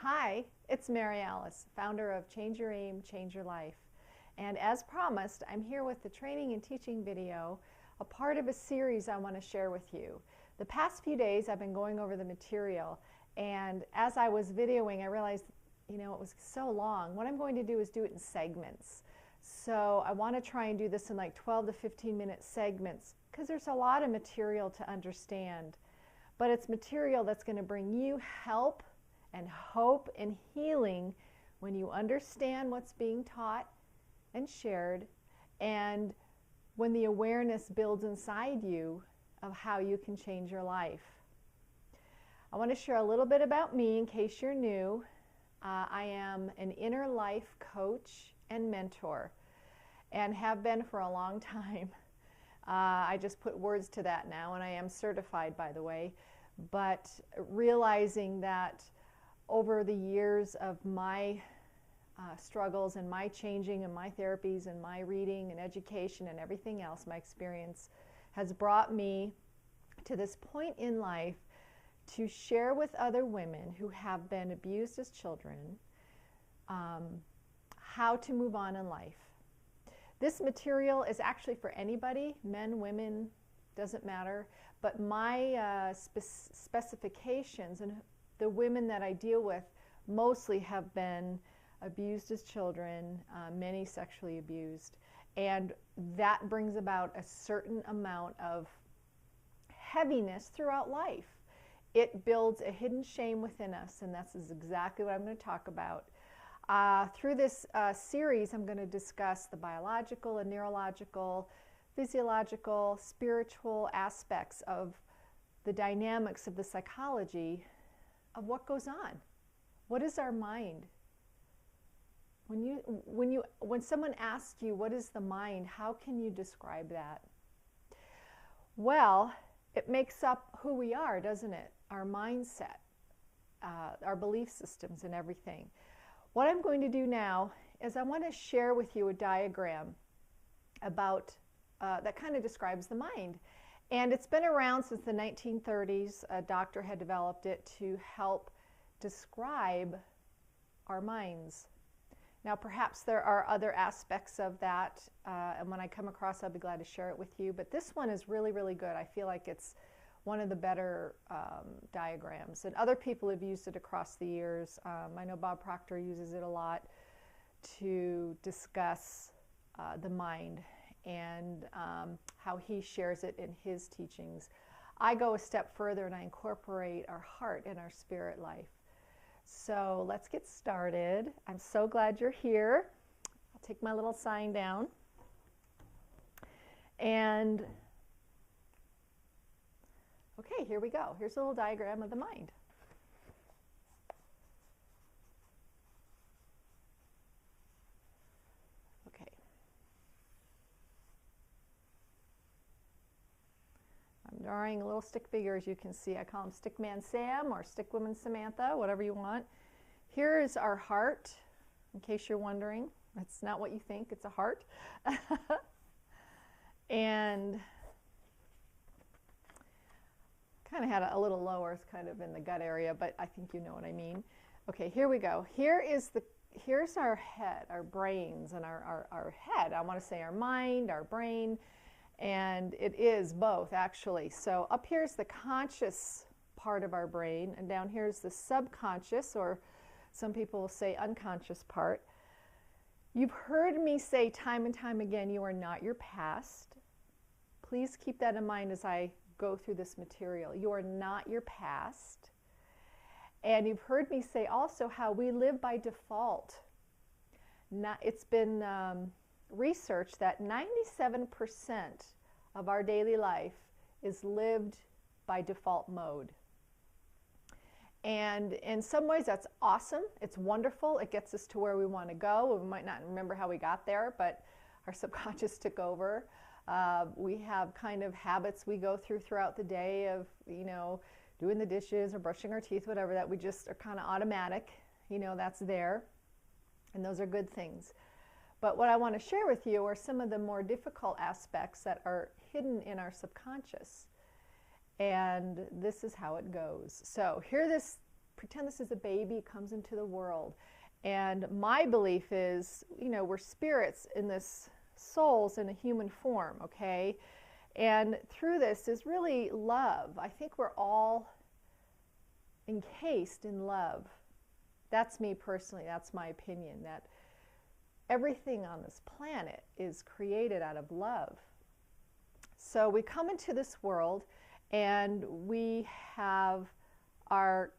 Hi, it's Mary Alice, founder of Change Your Aim, Change Your Life. And as promised, I'm here with the training and teaching video, a part of a series I want to share with you. The past few days I've been going over the material, and as I was videoing I realized, it was so long. What I'm going to do is do it in segments. So I want to try and do this in like 12 to 15 minute segments because there's a lot of material to understand. But it's material that's going to bring you help and hope and healing when you understand what's being taught and shared, and when the awareness builds inside you of how you can change your life. I want to share a little bit about me in case you're new. I am an inner life coach and mentor and have been for a long time. I just put words to that now, and I am certified, by the way, but realizing that over the years of my struggles and my changing and my therapies and my reading and education and everything else, my experience has brought me to this point in life to share with other women who have been abused as children how to move on in life. This material is actually for anybody, men, women, doesn't matter, but my specifications and the women that I deal with mostly have been abused as children, many sexually abused, and that brings about a certain amount of heaviness throughout life. It builds a hidden shame within us, and that's exactly what I'm going to talk about. Through this series, I'm going to discuss the biological and neurological, physiological, spiritual aspects of the dynamics of the psychology of what goes on. What is our mind? When someone asks you what is the mind, how can you describe that? Well, it makes up who we are, doesn't it? Our mindset, our belief systems and everything. What I'm going to do now is I want to share with you a diagram about that kind of describes the mind. And it's been around since the 1930s. A doctor had developed it to help describe our minds. Now, perhaps there are other aspects of that, and when I come across, I'll be glad to share it with you. But this one is really, really good. I feel like it's one of the better diagrams. And other people have used it across the years. I know Bob Proctor uses it a lot to discuss the mind and how he shares it in his teachings. I go a step further and I incorporate our heart and our spirit life. So let's get started. I'm so glad you're here. I'll take my little sign down. And okay, here we go. Here's a little diagram of the mind. Okay. I'm drawing a little stick figure, as you can see. I call him Stickman Sam or Stickwoman Samantha, whatever you want. Here is our heart, in case you're wondering. It's not what you think, it's a heart. And kind of had a little lower, it's kind of in the gut area, but I think you know what I mean. Okay, here we go. Here's our head, our brains, and our head. I want to say our mind, our brain, and it is both, actually. So up here's the conscious part of our brain, and down here's the subconscious, or some people will say unconscious part. You've heard me say time and time again, you are not your past. Please keep that in mind as I go through this material. You are not your past. And you've heard me say also how we live by default. It's been researched that 97% of our daily life is lived by default mode. And in some ways that's awesome. It's wonderful. It gets us to where we want to go. We might not remember how we got there, but our subconscious took over. We have kind of habits we go through throughout the day of, doing the dishes or brushing our teeth, whatever, that we just are kind of automatic. That's there. And those are good things. But what I want to share with you are some of the more difficult aspects that are hidden in our subconscious. And this is how it goes. So here this pretend this is a baby, comes into the world. And my belief is, we're spirits in this, souls in a human form, okay? And through this is really love. I think we're all encased in love. That's me personally, that's my opinion, that everything on this planet is created out of love. So we come into this world and we have our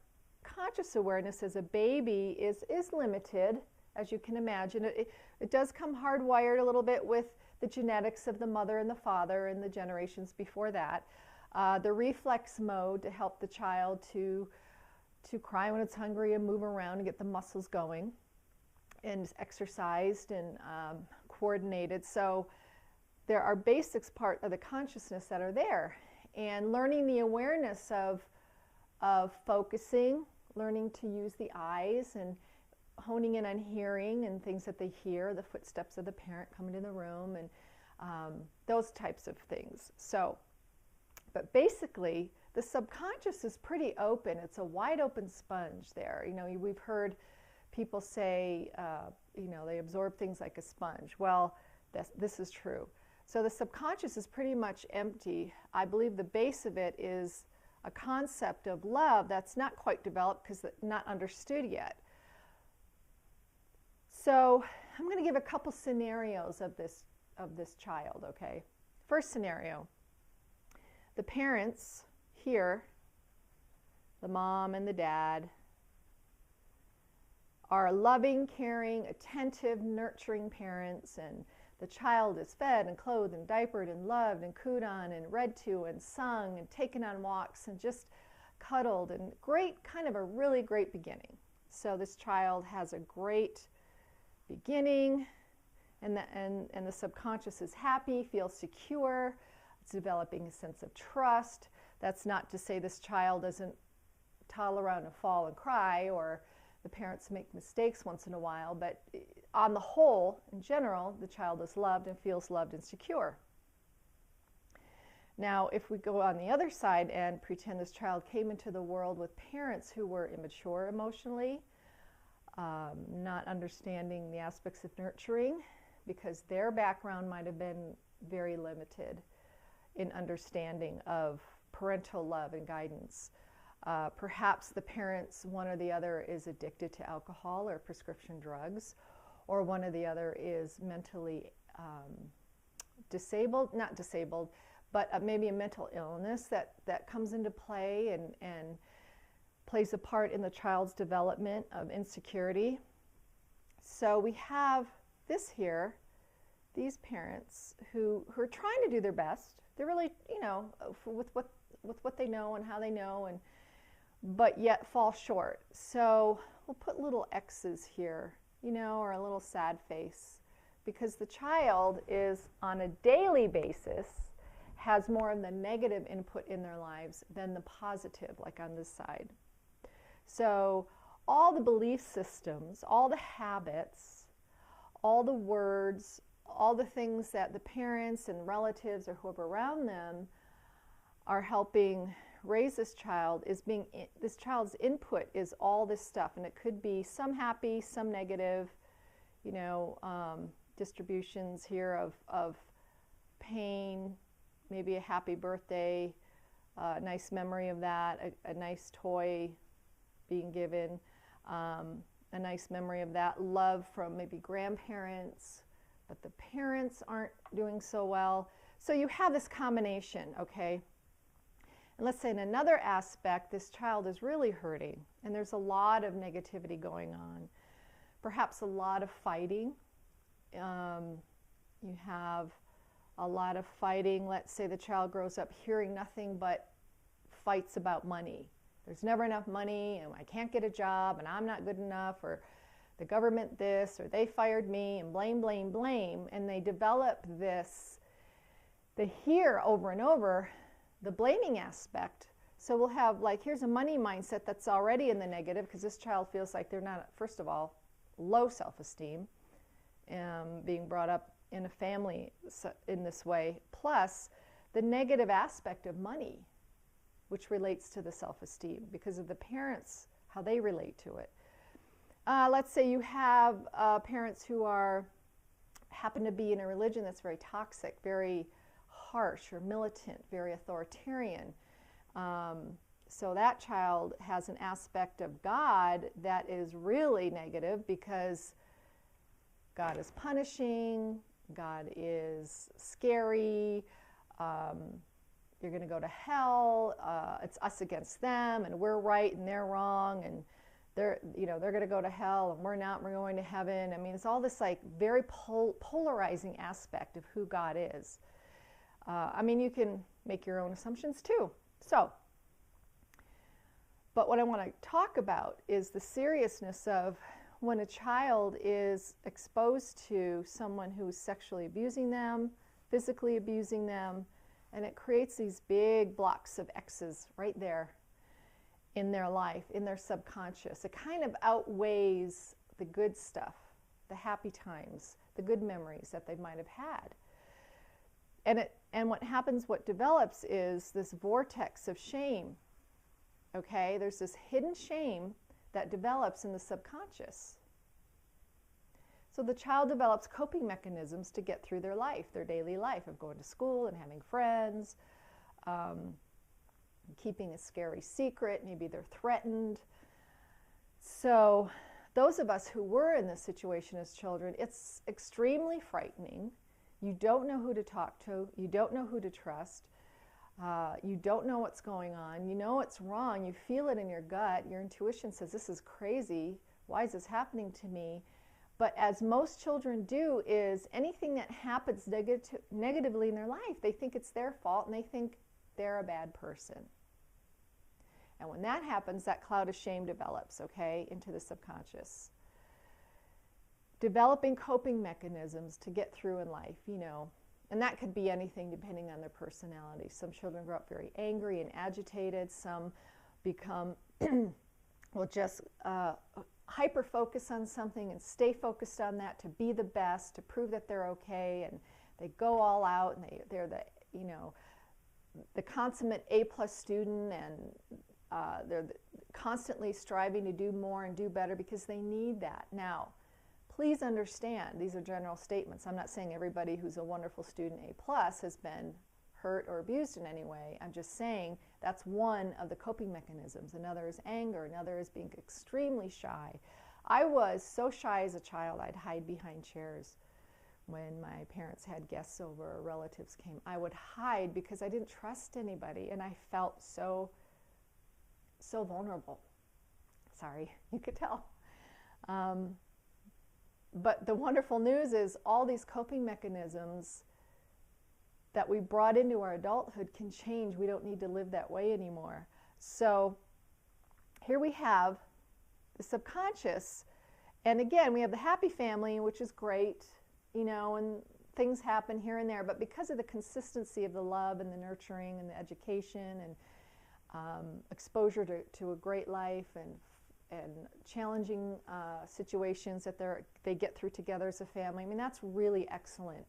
conscious awareness as a baby is limited, as you can imagine. It does come hardwired a little bit with the genetics of the mother and the father and the generations before that. The reflex mode to help the child to cry when it's hungry and move around and get the muscles going and exercised and coordinated. So there are basics part of the consciousness that are there. And learning the awareness of focusing, learning to use the eyes and honing in on hearing and things that they hear, the footsteps of the parent coming in the room and those types of things. So, but basically the subconscious is pretty open. It's a wide open sponge there. We've heard people say, they absorb things like a sponge. Well, this is true. So the subconscious is pretty much empty. I believe the base of it is a concept of love that's not quite developed because it's not understood yet. So I'm going to give a couple scenarios of this child, okay? First scenario, the parents here, the mom and the dad, are loving, caring, attentive, nurturing parents, and the child is fed and clothed and diapered and loved and cooed on and read to and sung and taken on walks and just cuddled, and great, kind of a really great beginning. So this child has a great beginning, and the subconscious is happy, feels secure, it's developing a sense of trust. That's not to say this child doesn't toddle around and fall and cry, or the parents make mistakes once in a while, but on the whole, in general, the child is loved and feels loved and secure. Now, if we go on the other side and pretend this child came into the world with parents who were immature emotionally, not understanding the aspects of nurturing, because their background might have been very limited in understanding of parental love and guidance. Perhaps the parents, one or the other, is addicted to alcohol or prescription drugs, or one or the other is mentally disabled, not disabled, but maybe a mental illness that comes into play and plays a part in the child's development of insecurity. So we have this here, these parents who are trying to do their best. They're really, with what they know and how they know, but yet fall short. So we'll put little X's here, or a little sad face, because the child is on a daily basis has more of the negative input in their lives than the positive, like on this side. So all the belief systems, all the habits, all the words, all the things that the parents and relatives or whoever around them are helping raise this child this child's input is all this stuff, and it could be some happy, some negative, distributions here of pain, maybe a happy birthday, a nice memory of that, a nice toy being given, a nice memory of that, love from maybe grandparents, but the parents aren't doing so well. So you have this combination, okay? And let's say in another aspect, this child is really hurting, and there's a lot of negativity going on, perhaps a lot of fighting. You have a lot of fighting. Let's say the child grows up hearing nothing but fights about money. There's never enough money, and I can't get a job, and I'm not good enough, or the government this, or they fired me, and blame, blame, blame. And they develop this, they hear over and over the blaming aspect. So we'll have, like, here's a money mindset that's already in the negative, because this child feels like they're not, first of all, low self-esteem, being brought up in a family in this way, plus the negative aspect of money, which relates to the self-esteem because of the parents, how they relate to it. Let's say you have parents who happen to be in a religion that's very toxic, very harsh or militant, very authoritarian. So that child has an aspect of God that is really negative because God is punishing, God is scary, you're going to go to hell, it's us against them, and we're right and they're wrong, and they're going to go to hell and we're not, we're going to heaven. I mean, it's all this like very polarizing aspect of who God is. I mean, you can make your own assumptions too. But what I want to talk about is the seriousness of when a child is exposed to someone who's sexually abusing them, physically abusing them, and it creates these big blocks of X's right there in their life, in their subconscious. It kind of outweighs the good stuff, the happy times, the good memories that they might have had. And what happens, what develops is this vortex of shame. Okay, there's this hidden shame that develops in the subconscious. So the child develops coping mechanisms to get through their life, their daily life of going to school and having friends, keeping a scary secret, maybe they're threatened. So those of us who were in this situation as children, it's extremely frightening. You don't know who to talk to, you don't know who to trust. You don't know what's going on. You know it's wrong. You feel it in your gut. Your intuition says, this is crazy. Why is this happening to me? But as most children do, is anything that happens negatively in their life, they think it's their fault and they think they're a bad person. And when that happens, that cloud of shame develops, okay, into the subconscious. Developing coping mechanisms to get through in life, and that could be anything depending on their personality. Some children grow up very angry and agitated. Some become, will just hyper-focus on something and stay focused on that to be the best, to prove that they're okay, and they go all out, and they're the consummate A+ student, and they're constantly striving to do more and do better because they need that. Now, please understand, these are general statements. I'm not saying everybody who's a wonderful student A+ has been hurt or abused in any way. I'm just saying that's one of the coping mechanisms. Another is anger. Another is being extremely shy. I was so shy as a child, I'd hide behind chairs. When my parents had guests over or relatives came, I would hide because I didn't trust anybody, and I felt so vulnerable. Sorry, you could tell. But the wonderful news is all these coping mechanisms that we brought into our adulthood can change. We don't need to live that way anymore. So here we have the subconscious. And again, we have the happy family, which is great, and things happen here and there. But because of the consistency of the love and the nurturing and the education and exposure to a great life and challenging situations that they get through together as a family. I mean, that's really excellent.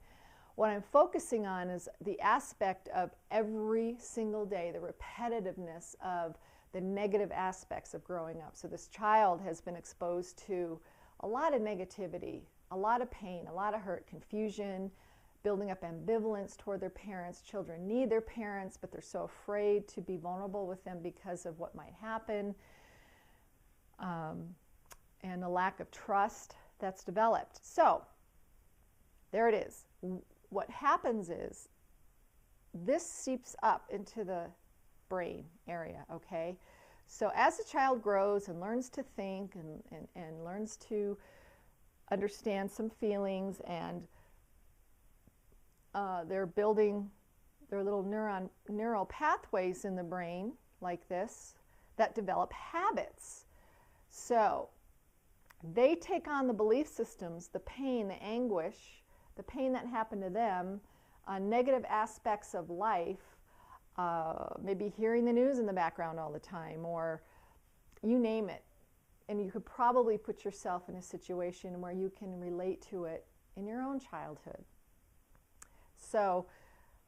What I'm focusing on is the aspect of every single day, the repetitiveness of the negative aspects of growing up. So this child has been exposed to a lot of negativity, a lot of pain, a lot of hurt, confusion, building up ambivalence toward their parents. Children need their parents, but they're so afraid to be vulnerable with them because of what might happen. And a lack of trust that's developed. So, there it is. What happens is, this seeps up into the brain area, okay? So as the child grows and learns to think and learns to understand some feelings, and they're building their little neural pathways in the brain like this that develop habits. So they take on the belief systems, the pain, the anguish, the pain that happened to them, negative aspects of life, maybe hearing the news in the background all the time, or you name it. And you could probably put yourself in a situation where you can relate to it in your own childhood. So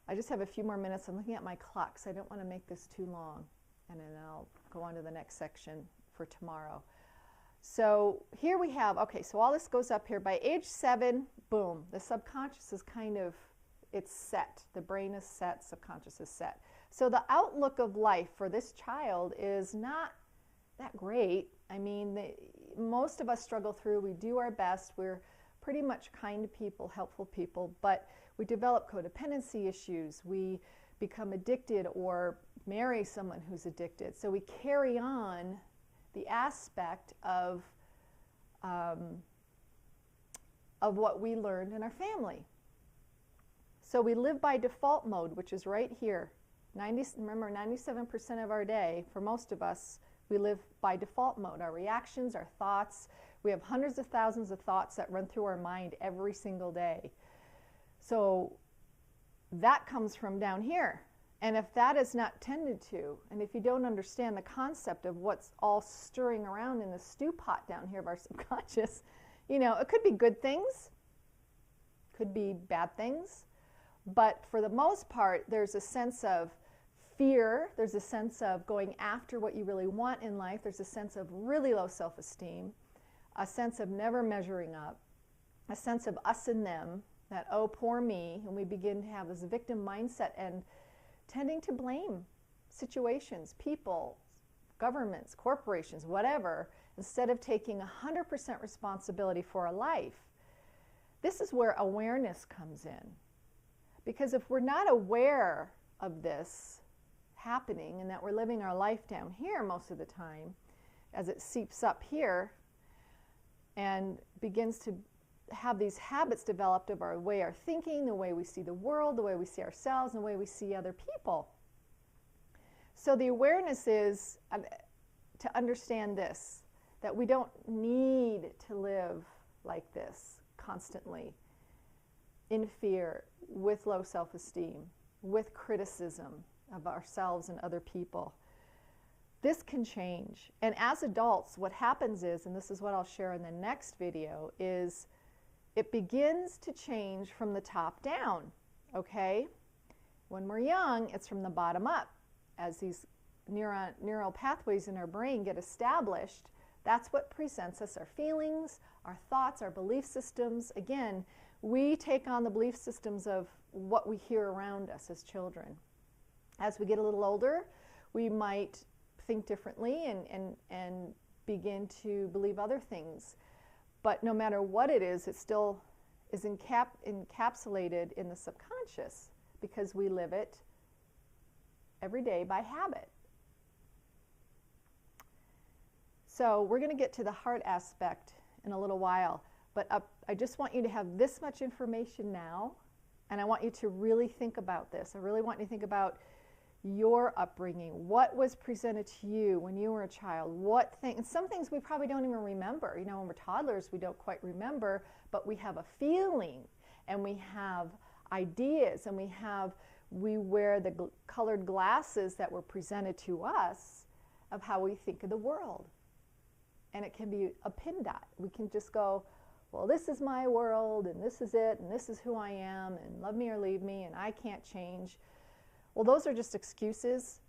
I just have a few more minutes. I'm looking at my clock, so I don't want to make this too long. And then I'll go on to the next section for tomorrow. So here we have, okay, so all this goes up here. By age 7, boom, the subconscious is kind of, it's set. The brain is set, subconscious is set. So the outlook of life for this child is not that great. I mean, most of us struggle through. We do our best. We're pretty much kind people, helpful people, but we develop codependency issues. We become addicted or marry someone who's addicted. So we carry on the aspect of what we learned in our family. So we live by default mode, which is right here. Remember, 97% of our day, for most of us, we live by default mode. Our reactions, our thoughts, we have hundreds of thousands of thoughts that run through our mind every single day. So that comes from down here. And if that is not tended to, and if you don't understand the concept of what's all stirring around in the stew pot down here of our subconscious, you know, it could be good things, could be bad things, but for the most part, there's a sense of fear, there's a sense of going after what you really want in life, there's a sense of really low self-esteem, a sense of never measuring up, a sense of us and them, that, oh, poor me, and we begin to have this victim mindset and tending to blame situations, people, governments, corporations, whatever, instead of taking 100% responsibility for our life. This is where awareness comes in. Because if we're not aware of this happening and that we're living our life down here most of the time, as it seeps up here and begins to have these habits developed of our way of thinking, the way we see the world, the way we see ourselves, and the way we see other people. So the awareness is to understand this, that we don't need to live like this constantly, in fear, with low self-esteem, with criticism of ourselves and other people. This can change. And as adults, what happens is, and this is what I'll share in the next video, is it begins to change from the top down, okay? When we're young, it's from the bottom up. As these neural pathways in our brain get established, that's what presents us our feelings, our thoughts, our belief systems. Again, we take on the belief systems of what we hear around us as children. As we get a little older, we might think differently and begin to believe other things. But no matter what it is, it still is encapsulated in the subconscious because we live it every day by habit. So we're going to get to the heart aspect in a little while, but I just want you to have this much information now, and I want you to really think about this. I really want you to think about your upbringing. What was presented to you when you were a child? And some things we probably don't even remember. You know, when we're toddlers, we don't quite remember, but we have a feeling, and we have ideas, and we wear the colored glasses that were presented to us of how we think of the world. And it can be a pin dot. We can just go, well, this is my world, and this is it, and this is who I am, and love me or leave me, and I can't change. Well, those are just excuses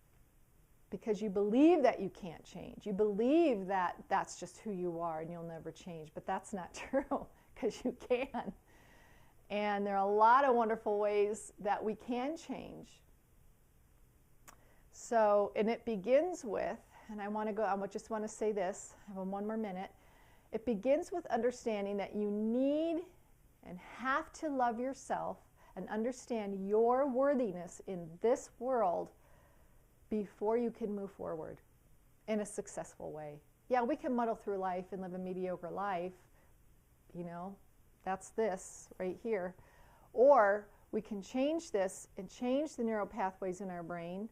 because you believe that you can't change. You believe that that's just who you are and you'll never change, but that's not true because you can. And there are a lot of wonderful ways that we can change. So, and it begins with, and I just want to say this, I have one more minute. It begins with understanding that you need and have to love yourself and understand your worthiness in this world before you can move forward in a successful way. Yeah, we can muddle through life and live a mediocre life, you know, that's this right here. Or we can change this and change the neural pathways in our brain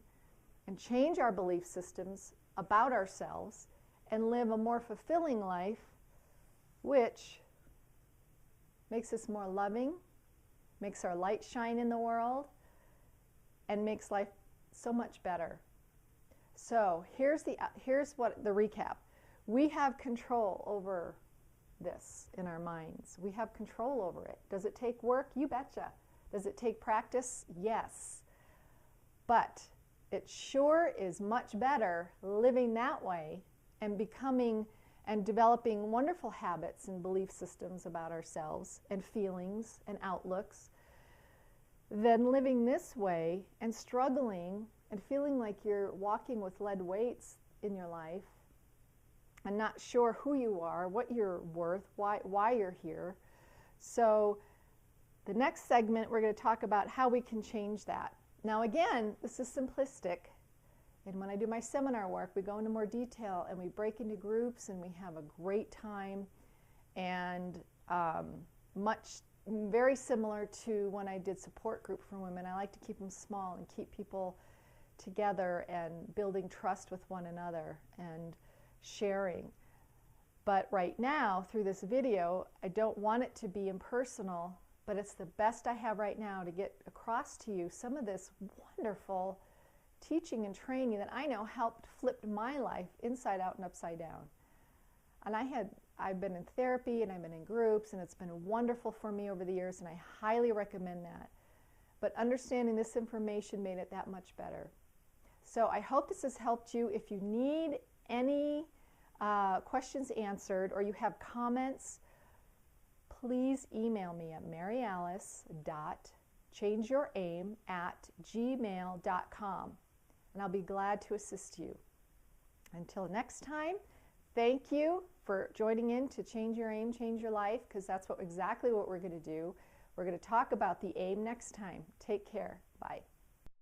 and change our belief systems about ourselves and live a more fulfilling life, which makes us more loving, makes our light shine in the world, and makes life so much better. So here's what the recap. We have control over this in our minds. We have control over it. Does it take work? You betcha. Does it take practice? Yes. But it sure is much better living that way and becoming and developing wonderful habits and belief systems about ourselves and feelings and outlooks than living this way and struggling and feeling like you're walking with lead weights in your life and not sure who you are, what you're worth, why you're here. So the next segment, we're going to talk about how we can change that. Now again, this is simplistic. And when I do my seminar work, we go into more detail and we break into groups and we have a great time, and very similar to when I did support group for women. I like to keep them small and keep people together and building trust with one another and sharing. But right now, through this video, I don't want it to be impersonal, but it's the best I have right now to get across to you some of this wonderful teaching and training that I know helped flip my life inside out and upside down. And I've been in therapy and I've been in groups, and it's been wonderful for me over the years, and I highly recommend that. But understanding this information made it that much better. So I hope this has helped you. If you need any questions answered or you have comments, please email me at maryalice.changeyouraim@gmail.com, and I'll be glad to assist you. Until next time, thank you for joining in to Change Your Aim, Change Your Life, because that's exactly what we're going to do. We're going to talk about the aim next time. Take care. Bye.